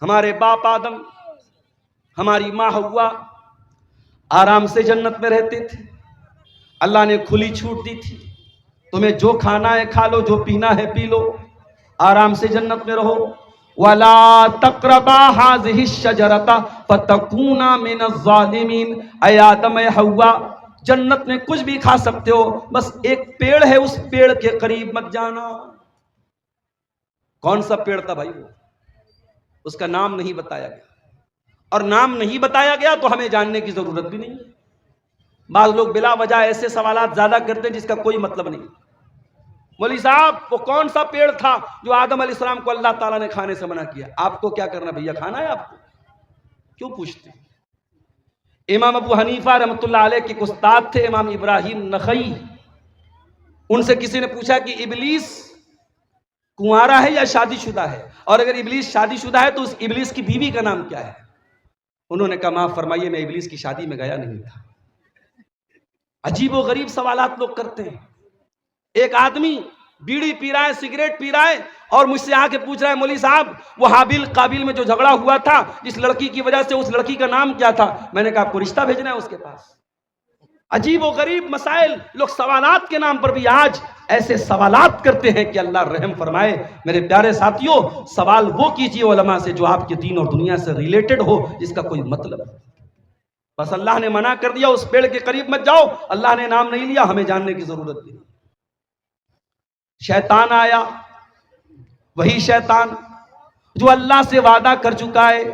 ہمارے باپ آدم، ہماری ماں حوا آرام سے جنت میں رہتے تھے. اللہ نے کھلی چھوٹ دی تھی، تمہیں جو کھانا ہے کھا لو، جو پینا ہے پی لو، آرام سے جنت میں رہو. وَلَا تَقْرَبَا هَٰذِهِ الشَّجَرَةَ فَتَكُونَا مِنَ الظَّالِمِينَ. اے آدم، اے حوا، جنت میں کچھ بھی کھا سکتے ہو، بس ایک پیڑ ہے، اس پیڑ کے قریب مت جانا. کون سا پیڑ تھا بھائی؟ وہ اس کا نام نہیں بتایا گیا، اور نام نہیں بتایا گیا تو ہمیں جاننے کی ضرورت بھی نہیں ہے. بعض لوگ بلا وجہ ایسے سوالات زیادہ کرتے ہیں جس کا کوئی مطلب نہیں. مولوی صاحب، وہ کون سا پیڑ تھا جو آدم علیہ السلام کو اللہ تعالیٰ نے کھانے سے منع کیا؟ آپ کو کیا کرنا بھیا، کھانا ہے آپ کو؟ کیوں پوچھتے ہیں؟ امام ابو حنیفہ رحمۃ اللہ علیہ کے استاد تھے امام ابراہیم نخعی. ان سے کسی نے پوچھا کہ ابلیس کنوارا ہے یا شادی شدہ ہے، اور اگر ابلیس شادی شدہ ہے تو اس ابلیس کی بیوی کا نام کیا ہے؟ انہوں نے کہا معاف فرمائیے، میں ابلیس کی شادی میں گیا نہیں تھا. عجیب و غریب سوالات لوگ کرتے ہیں. ایک آدمی بیڑی پی رہا ہے، سگریٹ پی رہا ہے، اور مجھ سے آ کے پوچھ رہا ہے مولوی صاحب وہ حابیل قابیل میں جو جھگڑا ہوا تھا جس لڑکی کی وجہ سے، اس لڑکی کا نام کیا تھا؟ میں نے کہا آپ کو رشتہ بھیجنا ہے اس کے پاس. عجیب و غریب مسائل لوگ سوالات کے نام پر بھی آج ایسے سوالات کرتے ہیں کہ اللہ رحم فرمائے. میرے پیارے ساتھیوں، سوال وہ کیجئے علماء سے جو آپ کے دین اور دنیا سے ریلیٹڈ ہو، جس کا کوئی مطلب ہے. بس اللہ نے منع کر دیا اس پیڑ کے قریب مت جاؤ، اللہ نے نام نہیں لیا، ہمیں جاننے کی ضرورت نہیں. شیطان آیا، وہی شیطان جو اللہ سے وعدہ کر چکا ہے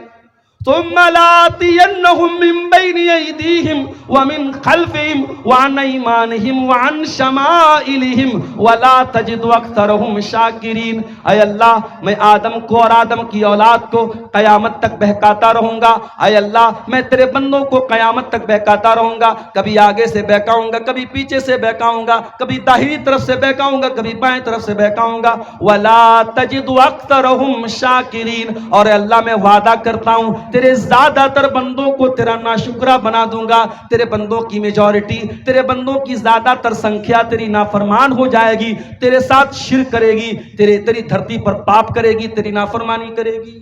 ثم لآتینہم من بین ایدیہم ومن خلفہم وعن ایمانہم وعن شمائلہم ولا تجد اکثرہم شاکرین. اے اللہ، میں آدم کو اور آدم کی اولاد کو قیامت تک بہکاتا رہوں گا. اے اللہ، میں تیرے بندوں کو قیامت تک بہکاتا رہوں گا. کبھی آگے سے بہکاؤں گا، کبھی پیچھے سے بہکاؤں گا، کبھی داہنی طرف سے بہکاؤں گا، کبھی بائیں طرف سے بہکاؤں گا. ولا تجد اکثرہم شاکرین. اور اے اللہ، میں وعدہ کرتا ہوں تیرے زیادہ تر بندوں کو تیرا ناشکرہ بنا دوں گا. تیرے بندوں کی میجورٹی، تیرے بندوں کی زیادہ تر سنکھیا تیری نافرمان ہو جائے گی، تیرے ساتھ شرک کرے گی، تیری دھرتی پر پاپ کرے گی، تیری نافرمانی کرے گی.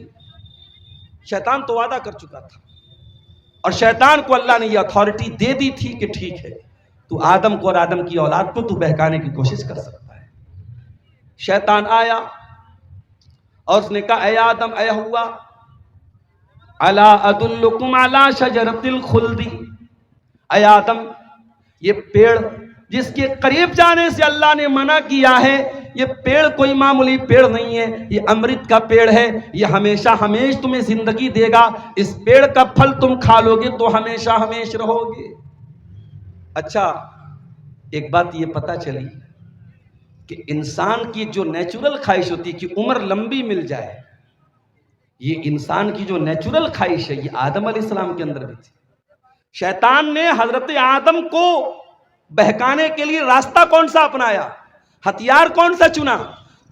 شیطان تو وعدہ کر چکا تھا، اور شیطان کو اللہ نے یہ اتھارٹی دے دی تھی کہ ٹھیک ہے، تو آدم کو اور آدم کی اولاد کو تو بہکانے کی کوشش کر سکتا ہے. شیطان آیا اور اس نے کہا اے آدم، اے حوا، الا ادلکم علی شجرۃ الخلد. اے آدم، یہ پیڑ جس کے قریب جانے سے اللہ نے منع کیا ہے، یہ پیڑ کوئی معمولی پیڑ نہیں ہے، یہ امرت کا پیڑ ہے، یہ ہمیشہ ہمیش تمہیں زندگی دے گا. اس پیڑ کا پھل تم کھا لو گے تو ہمیشہ ہمیش رہو گے. اچھا، ایک بات یہ پتہ چلی کہ انسان کی جو نیچرل خواہش ہوتی ہے کہ عمر لمبی مل جائے، یہ انسان کی جو نیچرل خواہش ہے یہ آدم علیہ السلام کے اندر بھی تھی. شیطان نے حضرت آدم کو بہکانے کے لیے راستہ کون سا اپنایا، ہتھیار کون سا چنا؟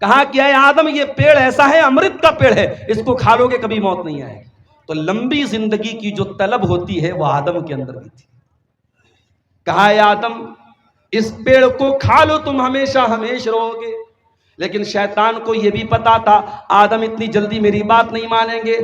کہا کہ اے آدم، یہ پیڑ ایسا ہے، امرت کا پیڑ ہے، اس کو کھا لو گے کبھی موت نہیں آئے گی. تو لمبی زندگی کی جو طلب ہوتی ہے وہ آدم کے اندر بھی تھی. کہا اے آدم، اس پیڑ کو کھا لو تم ہمیشہ ہمیش رہو گے. لیکن شیطان کو یہ بھی پتا تھا آدم اتنی جلدی میری بات نہیں مانیں گے.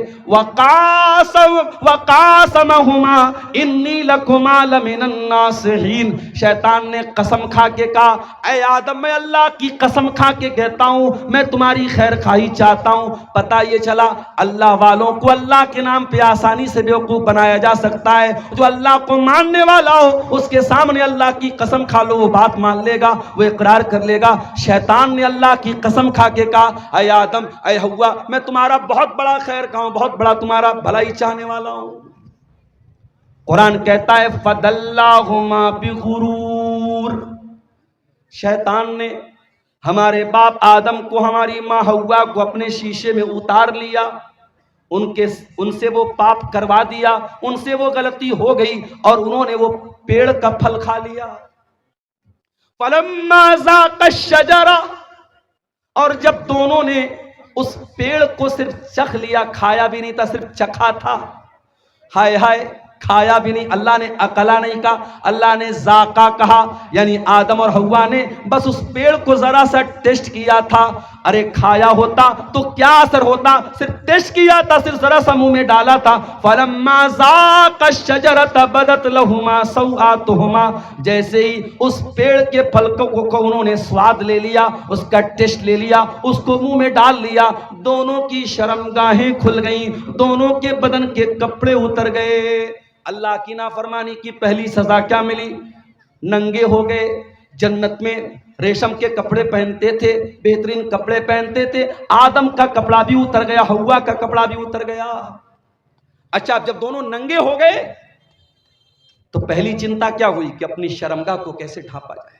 وقاسمہما انی لکما لمن الناصحین. شیطان نے قسم کھا کے کہا اے آدم، میں اللہ کی قسم کھا کے کہتا ہوں میں تمہاری خیر خواہی چاہتا ہوں. پتہ یہ چلا اللہ والوں کو اللہ کے نام پہ آسانی سے بیوقوف بنایا جا سکتا ہے. جو اللہ کو ماننے والا ہو اس کے سامنے اللہ کی قسم کھا لو، وہ بات مان لے گا، وہ اقرار کر لے گا. شیطان نے اللہ کی قسم کھا کے کہا اے آدم، اے حوا، میں تمہارا بہت بڑا خیر کا ہوں، بہت بڑا تمہارا بھلائی چاہنے والا ہوں. قرآن کہتا ہے فَدَلَّاهُمَا بِغُرُورٍ. شیطان نے ہمارے باپ آدم کو، ہماری ماں حوا کو اپنے شیشے میں اتار لیا، ان سے وہ پاپ کروا دیا، ان سے وہ غلطی ہو گئی اور انہوں نے وہ پیڑ کا پھل کھا لیا. فَلَمَّا ذَاقَ الشَّجَرَ. اور جب دونوں نے اس پیڑ کو صرف چکھ لیا، کھایا بھی نہیں تھا، صرف چکھا تھا. ہائے ہائے، کھایا بھی نہیں. اللہ نے اکلا نہیں کہا، اللہ نے ذاقہ کہا، یعنی آدم اور حوا نے بس اس پیڑ کو ذرا سا ٹیسٹ کیا تھا. ارے کھایا ہوتا تو کیا اثر ہوتا، صرف ٹیسٹ کیا تھا، صرف ذرا سا منہ میں ڈالا تھا. فلما ذاق الشجرة بدت لهما سوآتهما، جیسے ہی اس پیڑ کے پھل کو انہوں نے سواد لے لیا، اس کا ٹیسٹ لے لیا، اس کو منہ میں ڈال لیا، دونوں کی شرمگاہیں کھل گئیں، دونوں کے بدن کے کپڑے اتر گئے. اللہ کی نافرمانی کی پہلی سزا کیا ملی؟ ننگے ہو گئے. جنت میں ریشم کے کپڑے پہنتے تھے، بہترین کپڑے پہنتے تھے. آدم کا کپڑا بھی اتر گیا، حوا کا کپڑا بھی اتر گیا. اچھا اب جب دونوں ننگے ہو گئے تو پہلی چنتا کیا ہوئی کہ اپنی شرمگاہ کو کیسے ڈھانپا جائے.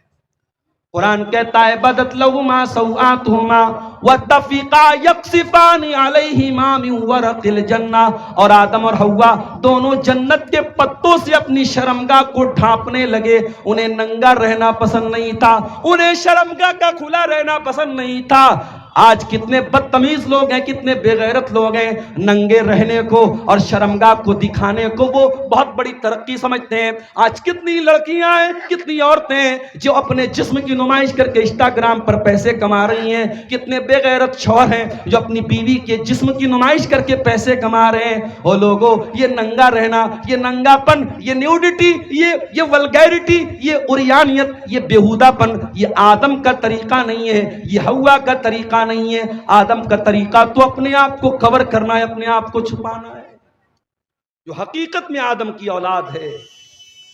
قرآن کہتا ہے بدت لہما سوآتہما واتفقا یقصفان علیہما من ورق الجنہ، اور آدم اور حوا دونوں جنت کے پتوں سے اپنی شرمگاہ کو ڈھانپنے لگے. انہیں ننگا رہنا پسند نہیں تھا، انہیں شرمگاہ کا کھلا رہنا پسند نہیں تھا. آج کتنے بدتمیز لوگ ہیں، کتنے بے غیرت لوگ ہیں، ننگے رہنے کو اور شرمگاہ کو دکھانے کو وہ بہت بڑی ترقی سمجھتے ہیں. آج کتنی لڑکیاں ہیں، کتنی عورتیں ہیں جو اپنے جسم کی نمائش کر کے انسٹاگرام پر پیسے کما رہی ہیں. کتنے بے غیرت شوہر ہیں جو اپنی بیوی کے جسم کی نمائش کر کے پیسے کما رہے ہیں. وہ لوگوں، یہ ننگا رہنا، یہ ننگا پن، یہ نیوڈیٹی، یہ ولگیرٹی، یہ عریانیت، یہ بیہودہ پن، یہ آدم کا طریقہ نہیں ہے، یہ حوا کا طریقہ نہیں ہے. آدم کا طریقہ تو اپنے آپ کو کور کرنا ہے، اپنے آپ کو چھپانا ہے. جو حقیقت میں آدم کی اولاد ہے،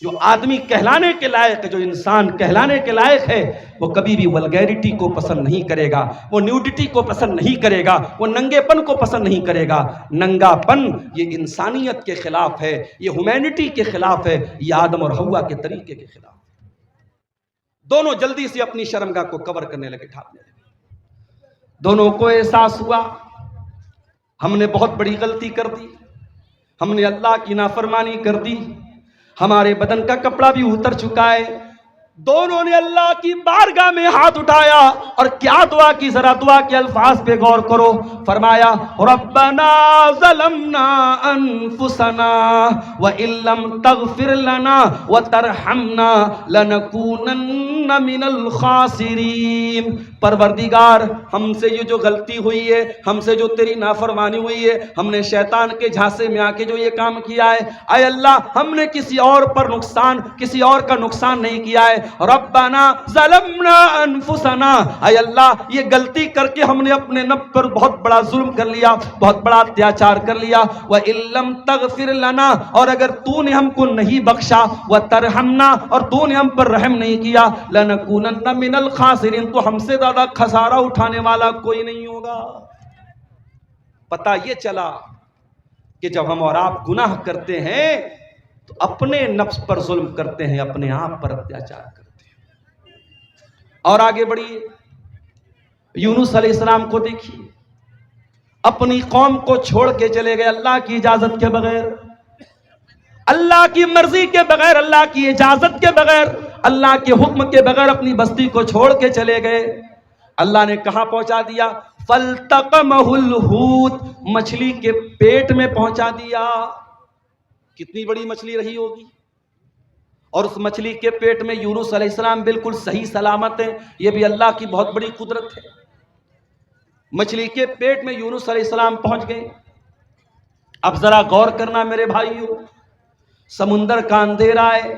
جو آدمی کہلانے کے لائق ہے، جو انسان کہلانے کے لائق ہے، وہ کبھی بھی ولگیرٹی کو پسند نہیں کرے گا، وہ نیوڈیٹی کو پسند نہیں کرے گا، وہ ننگے پن کو پسند نہیں کرے گا. ننگا پن یہ انسانیت کے خلاف ہے، یہ ہیومینٹی کے خلاف ہے، یہ آدم اور حوا کے طریقے کے خلاف. دونوں جلدی سے اپنی شرمگاہ کو کور کرنے لگے، ڈھانپنے لگے. دونوں کو احساس ہوا ہم نے بہت بڑی غلطی کر دی، ہم نے اللہ کی نافرمانی کر دی، ہمارے بدن کا کپڑا بھی اتر چکا ہے. دونوں نے اللہ کی بارگاہ میں ہاتھ اٹھایا اور کیا دعا کی، ذرا دعا کے الفاظ پہ غور کرو. فرمایا ربنا ظلمنا انفسنا وان لم تغفر لنا وترحمنا لنکونن من الخاسرین. پروردگار ہم سے یہ جو غلطی ہوئی ہے، ہم سے جو تیری نافرمانی ہوئی ہے، ہم نے شیطان کے جھانسے میں آ کے جو یہ کام کیا ہے، اے اللہ ہم نے کسی اور پر نقصان، کسی اور کا نقصان نہیں کیا ہے. ربنا ظلمنا انفسنا، اے اللہ یہ غلطی کر کے ہم نے اپنے نفس پر بہت بڑا ظلم کر لیا، بہت بڑا اتیاچار کر لیا. وَإِن لَّمْ تَغْفِرْ لَنَا، اور اگر تو نے ہم کو نہیں بخشا، وَتَرْحَمْنَا، اور تو نے ہم پر رحم نہیں کیا، لَنَكُونَنَّ مِنَ الْخَاسِرِينَ، تو ہم سے زیادہ خسارہ اٹھانے والا کوئی نہیں ہوگا. پتہ یہ چلا کہ جب ہم اور آپ گناہ کرتے ہیں تو اپنے نفس پر ظلم کرتے ہیں، اپنے آپ پر اتیاچار کرتے ہیں. اور آگے بڑھیے، یونس علیہ السلام کو دیکھیے، اپنی قوم کو چھوڑ کے چلے گئے اللہ کی اجازت کے بغیر، اللہ کی مرضی کے بغیر، اللہ کی اجازت کے بغیر، اللہ کے حکم کے بغیر اپنی بستی کو چھوڑ کے چلے گئے. اللہ نے کہاں پہنچا دیا؟ فَالْتَقَمَهُ الْحُوتُ، مچھلی کے پیٹ میں پہنچا دیا. کتنی بڑی مچھلی رہی ہوگی، اور اس مچھلی کے پیٹ میں یونس علیہ السلام بالکل صحیح سلامت ہیں. یہ بھی اللہ کی بہت بڑی قدرت ہے. مچھلی کے پیٹ میں یونس علیہ السلام پہنچ گئے. اب ذرا غور کرنا میرے بھائیو، سمندر کا اندھیرا ہے،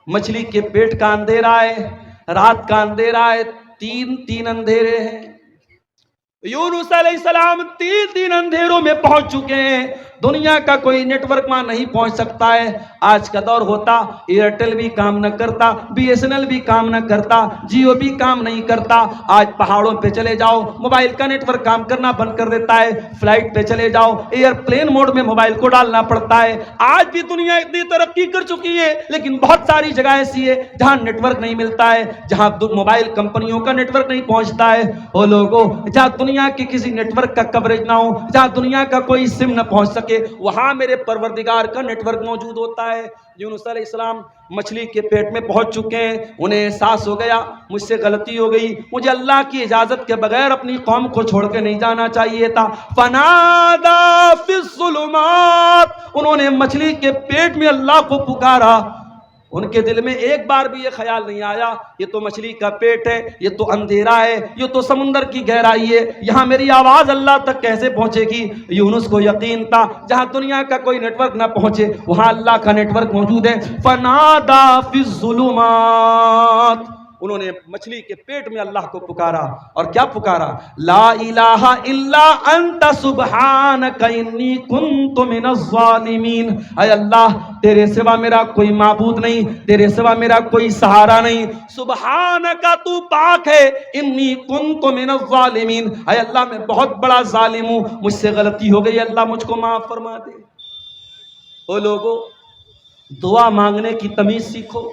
مچھلی کے پیٹ کا اندھیرا ہے، رات کا اندھیرا ہے، تین اندھیرے ہیں. یونس علیہ السلام تین اندھیروں میں پہنچ چکے ہیں. دنیا کا کوئی نیٹ ورک وہاں نہیں پہنچ سکتا ہے. آج کا دور ہوتا ایئرٹیل بھی کام نہ کرتا، بی ایس این ایل بھی کام نہ کرتا، جیو بھی کام نہیں کرتا. آج پہاڑوں پہ چلے جاؤ، موبائل کا نیٹ ورک کام کرنا بند کر دیتا ہے. فلائٹ پہ چلے جاؤ، ایئر پلین موڈ میں موبائل کو ڈالنا پڑتا ہے. آج بھی دنیا اتنی ترقی کر چکی ہے، لیکن بہت ساری جگہ ایسی ہے جہاں نیٹ ورک نہیں ملتا ہے، جہاں موبائل کمپنیوں کا نیٹ ورک نہیں پہنچتا ہے. وہ لوگوں جہاں دنیا کے کسی نیٹ ورک کا کوریج نہ ہو، جہاں دنیا کا کوئی سم نہ پہنچ سکے، وہاں میرے پروردگار کا نیٹ ورک موجود ہوتا ہے. یونس علیہ السلام مچھلی کے پیٹ میں پہنچ چکے ہیں. انہیں احساس ہو گیا مجھ سے غلطی ہو گئی، مجھے اللہ کی اجازت کے بغیر اپنی قوم کو چھوڑ کے نہیں جانا چاہیے تھا. فَنَادَى فِي الظُّلُمَاتِ، انہوں نے مچھلی کے پیٹ میں اللہ کو پکارا. ان کے دل میں ایک بار بھی یہ خیال نہیں آیا یہ تو مچھلی کا پیٹ ہے، یہ تو اندھیرا ہے، یہ تو سمندر کی گہرائی ہے، یہاں میری آواز اللہ تک کیسے پہنچے گی؟ یونس کو یقین تھا جہاں دنیا کا کوئی نیٹ ورک نہ پہنچے وہاں اللہ کا نیٹ ورک موجود ہے۔ فنادا فی الظلمات، انہوں نے مچھلی کے پیٹ میں اللہ کو پکارا، اور کیا پکارا؟ لا الہ الا انت سبحانک انی کنت من الظالمین، اے اللہ تیرے سوا میرا کوئی معبود نہیں، تیرے سوا میرا کوئی سہارا نہیں، سبحانکا تو پاک ہے، انی کنت من الظالمین، اے اللہ میں بہت بڑا ظالم ہوں، مجھ سے غلطی ہو گئی، اللہ مجھ کو معاف فرما دے۔ او لوگو، دعا مانگنے کی تمیز سیکھو،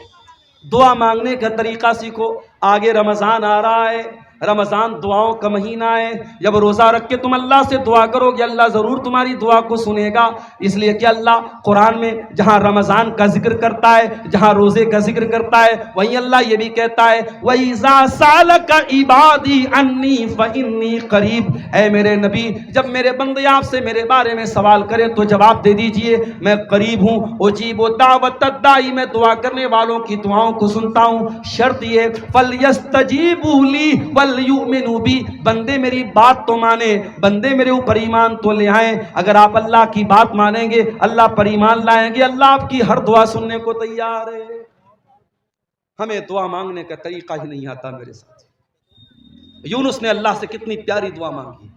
دعا مانگنے کا طریقہ سیکھو۔ آگے رمضان آ رہا ہے، رمضان دعاؤں کا مہینہ ہے، جب روزہ رکھ کے تم اللہ سے دعا کرو گے اللہ ضرور تمہاری دعا کو سنے گا، اس لیے کہ اللہ قرآن میں جہاں رمضان کا ذکر کرتا ہے، جہاں روزے کا ذکر کرتا ہے، وہیں اللہ یہ بھی کہتا ہے وَإِذَا سَأَلَكَ عِبَادِي عَنِّي فَإِنِّي قَرِيبٌ، اے میرے نبی جب میرے بندے آپ سے میرے بارے میں سوال کریں تو جواب دے دیجئے میں قریب ہوں، اجیب دعوت الداعی، میں دعا کرنے والوں کی دعاؤں کو سنتا ہوں۔ شرط یہ فَلْيَسْتَجِيبُوا لِي وَلْيُؤْمِنُوا بِي، بندے میری بات تو مانے، بندے میرے اوپر ایمان تو لے آئیں۔ اگر آپ اللہ کی بات مانیں گے اللہ پر ایمان لائیں گے، اللہ آپ کی ہر دعا سننے کو تیار ہے۔ ہمیں دعا مانگنے کا طریقہ ہی نہیں آتا میرے ساتھ۔ یونس نے اللہ سے کتنی پیاری دعا مانگی،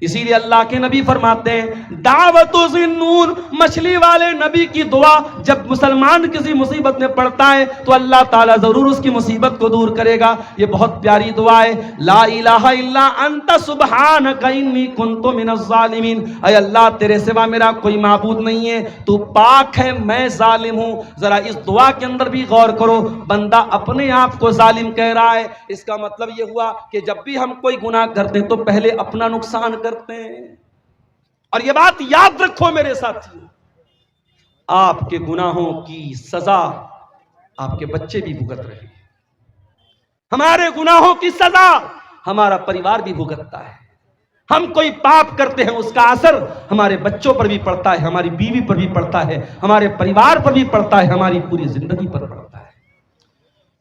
اسی لیے اللہ کے نبی فرماتے ہیں دعوت ذنون، مچھلی والے نبی کی دعا جب مسلمان کسی مصیبت میں پڑتا ہے تو اللہ تعالیٰ ضرور اس کی مصیبت کو دور کرے گا۔ یہ بہت پیاری دعا ہے، لا الہ الا انت سبحانک انی کنت من الظالمین، اے اللہ تیرے سوا میرا کوئی معبود نہیں ہے، تو پاک ہے میں ظالم ہوں۔ ذرا اس دعا کے اندر بھی غور کرو، بندہ اپنے آپ کو ظالم کہہ رہا ہے، اس کا مطلب یہ ہوا کہ جب بھی ہم کوئی گناہ کرتے ہیں تو پہلے اپنا نقصان کرتے ہیں۔ اور یہ بات یاد رکھو میرے ساتھی، آپ کے گناہوں کی سزا آپ کے بچے بھی بھگت رہے ہیں، ہمارے گناہوں کی سزا ہمارا پریوار بھی بھگتتا ہے۔ ہم کوئی پاپ کرتے ہیں اس کا اثر ہمارے بچوں پر بھی پڑتا ہے، ہماری بیوی پر بھی پڑتا ہے، ہمارے پریوار پر بھی پڑتا ہے، ہماری پوری زندگی پر پڑتا ہے۔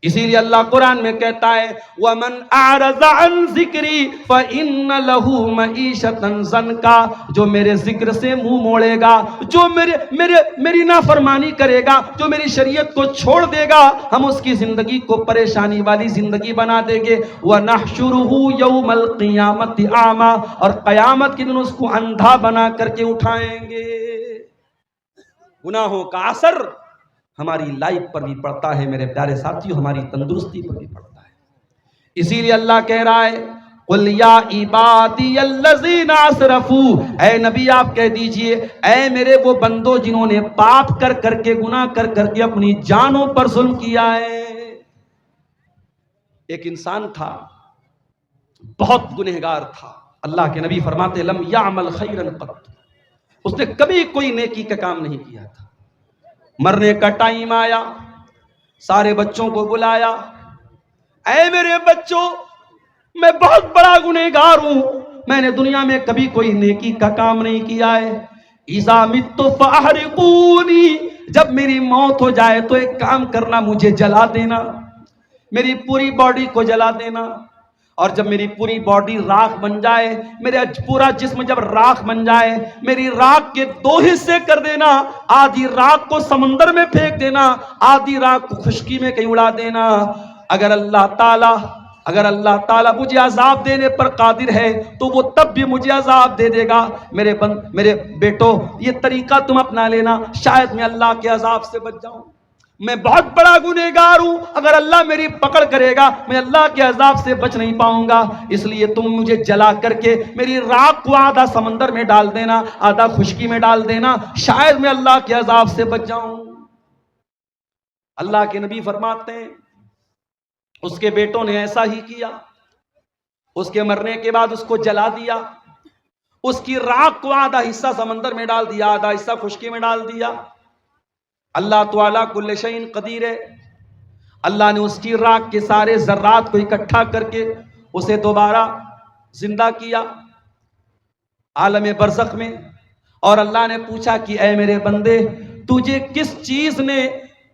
اسی لیے اللہ قرآن میں کہتا ہے وَمَنْ أَعْرَضَ عَنْ ذِكْرِي فَإِنَّ لَهُ مَعِيشَةً ضَنْكًا، جو میرے ذکر سے منہ موڑے گا، جو میری نافرمانی کرے گا، جو میری شریعت کو چھوڑ دے گا، ہم اس کی زندگی کو پریشانی والی زندگی بنا دیں گے۔ وَنَحْشُرُهُ يَوْمَ الْقِيَامَةِ أَعْمَىٰ، اور قیامت کے دن اس کو اندھا بنا کر کے اٹھائیں گے۔ گناہوں کا اثر ہماری لائف پر بھی پڑتا ہے میرے پیارے ساتھیوں، ہماری تندرستی پر بھی پڑتا ہے۔ اسی لیے اللہ کہہ رہا ہے قُلْ يَا عِبَادِيَ الَّذِينَ أَسْرَفُوا، اے نبی آپ کہہ دیجئے اے میرے وہ بندوں جنہوں نے پاپ کر کر کے گناہ کر کر کے اپنی جانوں پر ظلم کیا ہے۔ ایک انسان تھا بہت گنہگار تھا، اللہ کے نبی فرماتے لم يعمل خیرا قط، اس نے کبھی کوئی نیکی کا کام نہیں کیا تھا۔ مرنے کا ٹائم آیا، سارے بچوں کو بلایا، اے میرے بچوں میں بہت بڑا گنہگار ہوں، میں نے دنیا میں کبھی کوئی نیکی کا کام نہیں کیا ہے۔ اذا مت فاحرقونی، جب میری موت ہو جائے تو ایک کام کرنا، مجھے جلا دینا، میری پوری باڈی کو جلا دینا، اور جب میری پوری باڈی راکھ بن جائے، میرا پورا جسم جب راکھ بن جائے، میری راکھ کے دو حصے کر دینا، آدھی راکھ کو سمندر میں پھینک دینا، آدھی راکھ کو خشکی میں کہیں اڑا دینا۔ اگر اللہ تعالیٰ مجھے عذاب دینے پر قادر ہے تو وہ تب بھی مجھے عذاب دے دے گا۔ میرے بیٹو یہ طریقہ تم اپنا لینا، شاید میں اللہ کے عذاب سے بچ جاؤں۔ میں بہت بڑا گنہگار ہوں، اگر اللہ میری پکڑ کرے گا میں اللہ کے عذاب سے بچ نہیں پاؤں گا، اس لیے تم مجھے جلا کر کے میری راکھ کو آدھا سمندر میں ڈال دینا، آدھا خشکی میں ڈال دینا، شاید میں اللہ کے عذاب سے بچ جاؤں۔ اللہ کے نبی فرماتے ہیں اس کے بیٹوں نے ایسا ہی کیا، اس کے مرنے کے بعد اس کو جلا دیا، اس کی راکھ کو آدھا حصہ سمندر میں ڈال دیا، آدھا حصہ خشکی میں ڈال دیا۔ اللہ تعالیٰ کل شیء قدیر ہے، اللہ نے اس کی راکھ کے سارے ذرات کو اکٹھا کر کے اسے دوبارہ زندہ کیا عالم برزخ میں، اور اللہ نے پوچھا کہ اے میرے بندے تجھے کس چیز نے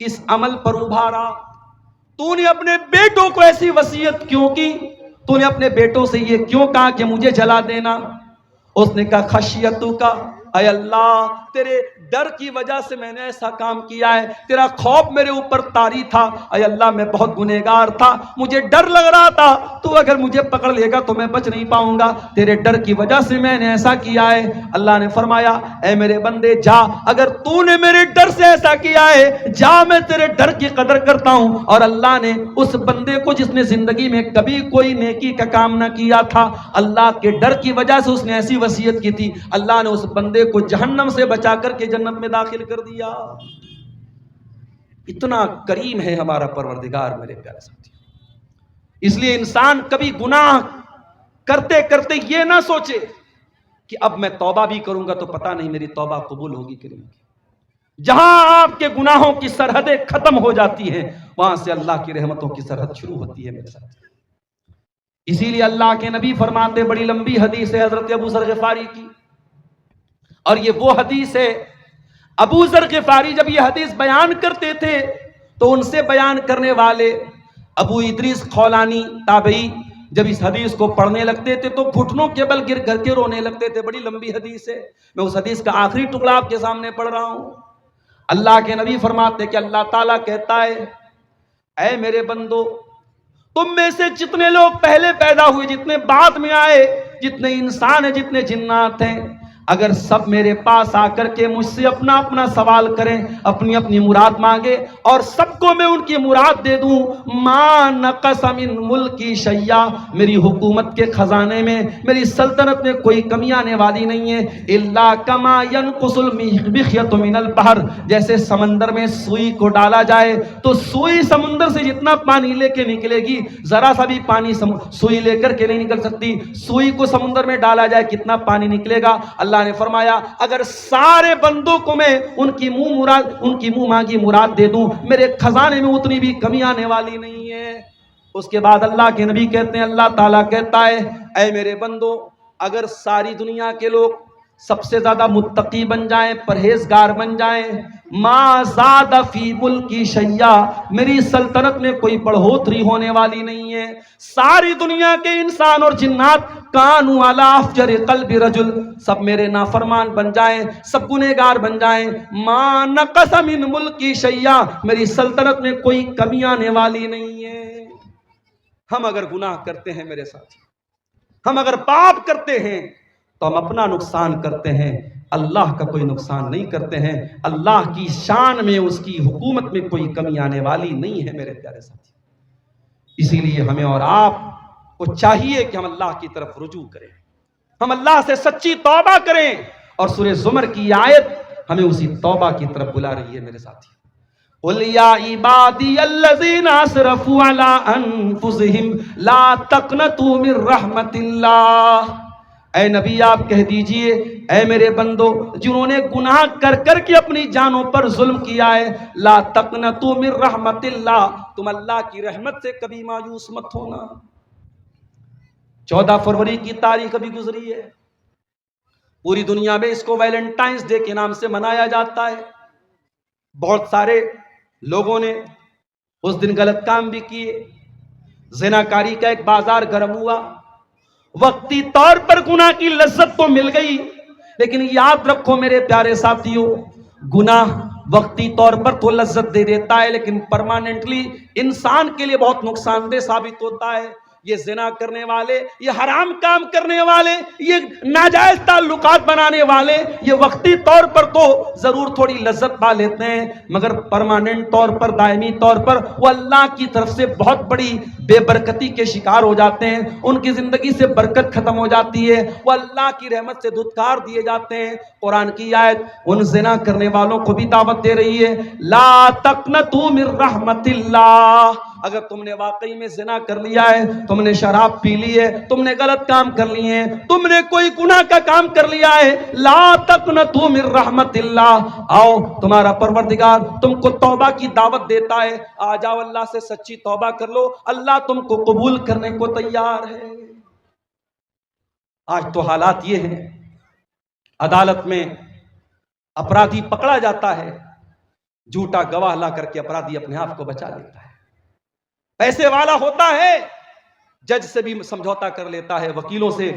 اس عمل پر ابھارا؟ تو نے اپنے بیٹوں کو ایسی وصیت کیوں کی؟ تو نے اپنے بیٹوں سے یہ کیوں کہا کہ مجھے جلا دینا؟ اس نے کہا خشیتو کا، اے اللہ تیرے ڈر کی وجہ سے میں نے ایسا کام کیا ہے، تیرا خوف میرے اوپر طاری تھا، اے اللہ میں بہت گنہگار تھا، مجھے ڈر لگ رہا تھا تو اگر مجھے پکڑ لے گا تو میں بچ نہیں پاؤں گا، تیرے ڈر کی وجہ سے میں نے ایسا کیا ہے۔ اللہ نے فرمایا اے میرے بندے جا، اگر تو نے میرے ڈر سے ایسا کیا ہے جا، میں تیرے ڈر کی قدر کرتا ہوں۔ اور اللہ نے اس بندے کو جس نے زندگی میں کبھی کوئی نیکی کا کام نہ کیا تھا، اللہ کے ڈر کی وجہ سے اس نے ایسی وصیت کی تھی، اللہ نے اس بندے کو جہنم سے بچا کر کے جنت میں داخل کر دیا۔ اتنا کریم ہے ہمارا پروردگار میرے پیارے ساتھی۔ اس لیے انسان کبھی گناہ کرتے کرتے یہ نہ سوچے کہ اب میں توبہ بھی کروں گا تو پتہ نہیں میری توبہ قبول ہوگی کہ نہیں۔ جہاں آپ کے گناہوں کی سرحدیں ختم ہو جاتی ہیں وہاں سے اللہ کی رحمتوں کی سرحد شروع ہوتی ہے میرے ساتھ۔ اسی لیے اللہ کے نبی فرماتے، بڑی لمبی حدیث ہے حضرت ابو ذر غفاری کی، اور یہ وہ حدیث ہے، ابو ذر غفاری جب یہ حدیث بیان کرتے تھے تو ان سے بیان کرنے والے ابو ادریس خولانی تابعی جب اس حدیث کو پڑھنے لگتے تھے تو گھٹنوں کے بل گر کر کے رونے لگتے تھے۔ بڑی لمبی حدیث ہے، میں اس حدیث کا آخری ٹکڑا آپ کے سامنے پڑھ رہا ہوں۔ اللہ کے نبی فرماتے کہ اللہ تعالیٰ کہتا ہے اے میرے بندو، تم میں سے جتنے لوگ پہلے پیدا ہوئے، جتنے بعد میں آئے، جتنے انسان ہیں، جتنے جنات ہیں، اگر سب میرے پاس آ کر کے مجھ سے اپنا اپنا سوال کریں، اپنی اپنی مراد مانگے اور سب کو میں ان کی مراد دے دوں، ما نقص من ملکی شیء، میری حکومت کے خزانے میں، میری سلطنت میں کوئی کمی آنے والی نہیں ہے، الا کما ينقص المخيط من البحر، جیسے سمندر میں سوئی کو ڈالا جائے تو سوئی سمندر سے جتنا پانی لے کے نکلے گی، ذرا سا بھی پانی سوئی لے کر کے نہیں نکل سکتی، سوئی کو سمندر میں ڈالا جائے کتنا پانی نکلے گا۔ اللہ نے فرمایا اگر سارے بندوں کو میں ان کی منہ مانگی مراد دے دوں، میرے خزانے میں اتنی بھی کمی آنے والی نہیں ہے۔ اس کے بعد اللہ کے نبی کہتے ہیں، اللہ تعالیٰ کہتا ہے اے میرے بندو، اگر ساری دنیا کے لوگ سب سے زیادہ متقی بن جائیں، پرہیزگار بن جائیں، ما زاد فی ملکی شیء، میری سلطنت میں کوئی بڑھوتری ہونے والی نہیں ہے۔ ساری دنیا کے انسان اور جنات کانوا علی افجر قلب رجل، سب میرے نافرمان بن جائیں، سب گنہگار بن جائیں، ما نقص من ملکی شیء، میری سلطنت میں کوئی کمی آنے والی نہیں ہے۔ ہم اگر گناہ کرتے ہیں میرے ساتھی، ہم اگر پاپ کرتے ہیں تو ہم اپنا نقصان کرتے ہیں، اللہ کا کوئی نقصان نہیں کرتے ہیں۔ اللہ کی شان میں، اس کی حکومت میں کوئی کمی آنے والی نہیں ہے میرے پیارے ساتھی۔ اسی لیے ہمیں اور آپ کو چاہیے کہ ہم اللہ کی طرف رجوع کریں، ہم اللہ سے سچی توبہ کریں، اور سورہ زمر کی آیت ہمیں اسی توبہ کی طرف بلا رہی ہے میرے ساتھی۔ قُلْ يَا عِبَادِيَ الَّذِينَ أَسْرَفُوا عَلَىٰ أَنفُسِهِمْ لَا تَقْنَطُوا مِن رَحْمَةِ اللَّهِ، اے نبی آپ کہہ دیجئے اے میرے بندو جنہوں نے گناہ کر کر کے اپنی جانوں پر ظلم کیا ہے، لا تقنطوا من رحمت اللہ، تم اللہ کی رحمت سے کبھی مایوس مت ہونا۔ 14 فروری کی تاریخ ابھی گزری ہے، پوری دنیا میں اس کو ویلنٹائنز ڈے کے نام سے منایا جاتا ہے۔ بہت سارے لوگوں نے اس دن غلط کام بھی کیے، زناکاری کا ایک بازار گرم ہوا، وقتی طور پر گناہ کی لذت تو مل گئی، لیکن یاد رکھو میرے پیارے ساتھیوں، گناہ وقتی طور پر تو لذت دے دیتا ہے لیکن پرماننٹلی انسان کے لیے بہت نقصان دہ ثابت ہوتا ہے۔ یہ زنا کرنے والے، یہ حرام کام کرنے والے، یہ ناجائز تعلقات بنانے والے، یہ وقتی طور پر تو ضرور تھوڑی لذت پا لیتے ہیں، مگر پرماننٹ طور پر، دائمی طور پر وہ اللہ کی طرف سے بہت بڑی بے برکتی کے شکار ہو جاتے ہیں، ان کی زندگی سے برکت ختم ہو جاتی ہے، وہ اللہ کی رحمت سے دھتکار دیے جاتے ہیں۔ قرآن کی آیت ان زنا کرنے والوں کو بھی دعوت دے رہی ہے، لا تقنطوا من رحمت اللہ، اگر تم نے واقعی میں زنا کر لیا ہے، تم نے شراب پی لی ہے، تم نے غلط کام کر لیے ہیں، تم نے کوئی گناہ کا کام کر لیا ہے، لا تقنطوا من رحمت اللہ، آؤ تمہارا پروردگار تم کو توبہ کی دعوت دیتا ہے، آ جاؤ اللہ سے سچی توبہ کر لو، اللہ تم کو قبول کرنے کو تیار ہے۔ آج تو حالات یہ ہیں، عدالت میں اپرادھی پکڑا جاتا ہے، جھوٹا گواہ لا کر کے اپرادھی اپنے آپ کو بچا لیتا ہے. پیسے والا ہوتا ہے, جج سے بھی سمجھوتا کر لیتا ہے, وکیلوں سے,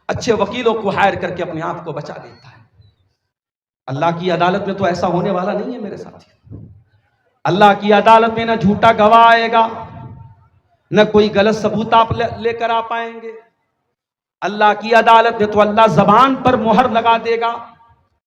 اچھے وکیلوں کو ہائر کر کے اپنے آپ کو بچا لیتا ہے. اللہ کی عدالت میں تو ایسا ہونے والا نہیں ہے میرے ساتھی. اللہ کی عدالت میں نہ جھوٹا گواہ آئے گا, نہ کوئی غلط ثبوت آپ لے کر آ پائیں گے. اللہ کی عدالت میں تو اللہ زبان پر مہر لگا دے گا.